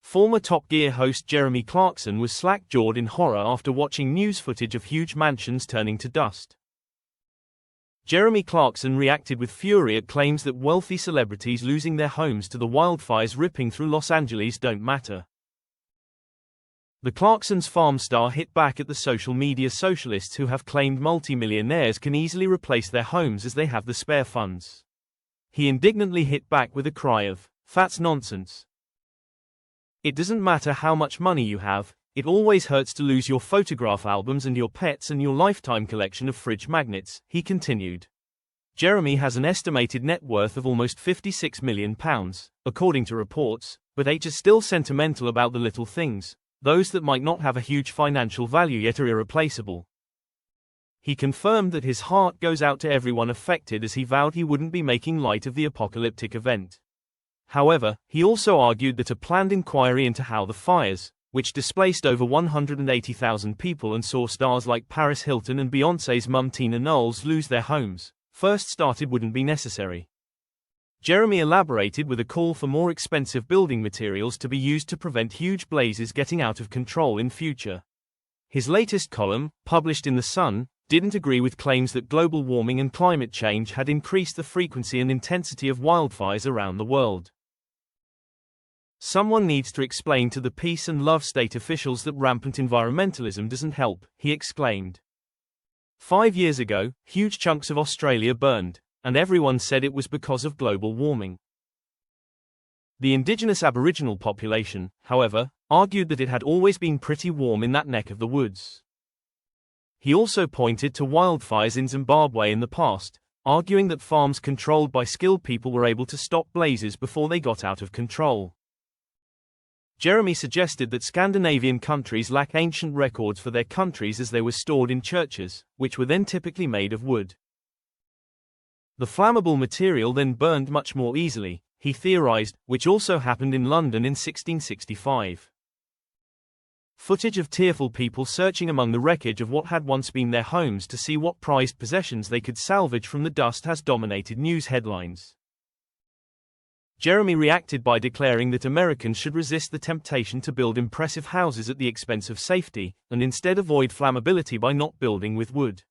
Former Top Gear host Jeremy Clarkson was slack-jawed in horror after watching news footage of huge mansions turning to dust. Jeremy Clarkson reacted with fury at claims that wealthy celebrities losing their homes to the wildfires ripping through Los Angeles don't matter. The Clarkson's farm star hit back at the social media socialists who have claimed multimillionaires can easily replace their homes as they have the spare funds. He indignantly hit back with a cry of, "That's nonsense. It doesn't matter how much money you have, it always hurts to lose your photograph albums and your pets and your lifetime collection of fridge magnets," he continued. Jeremy has an estimated net worth of almost £56 million, according to reports, but H is still sentimental about the little things, those that might not have a huge financial value yet are irreplaceable. He confirmed that his heart goes out to everyone affected as he vowed he wouldn't be making light of the apocalyptic event. However, he also argued that a planned inquiry into how the fires, which displaced over 180,000 people and saw stars like Paris Hilton and Beyoncé's mum Tina Knowles lose their homes, first started wouldn't be necessary. Jeremy elaborated with a call for more expensive building materials to be used to prevent huge blazes getting out of control in future. His latest column, published in The Sun, didn't agree with claims that global warming and climate change had increased the frequency and intensity of wildfires around the world. "Someone needs to explain to the peace and love state officials that rampant environmentalism doesn't help," he exclaimed. 5 years ago, huge chunks of Australia burned, and everyone said it was because of global warming. The indigenous Aboriginal population, however, argued that it had always been pretty warm in that neck of the woods. He also pointed to wildfires in Zimbabwe in the past, arguing that farms controlled by skilled people were able to stop blazes before they got out of control. Jeremy suggested that Scandinavian countries lack ancient records for their countries as they were stored in churches, which were then typically made of wood. The flammable material then burned much more easily, he theorized, which also happened in London in 1665. Footage of tearful people searching among the wreckage of what had once been their homes to see what prized possessions they could salvage from the dust has dominated news headlines. Jeremy reacted by declaring that Americans should resist the temptation to build impressive houses at the expense of safety, and instead avoid flammability by not building with wood.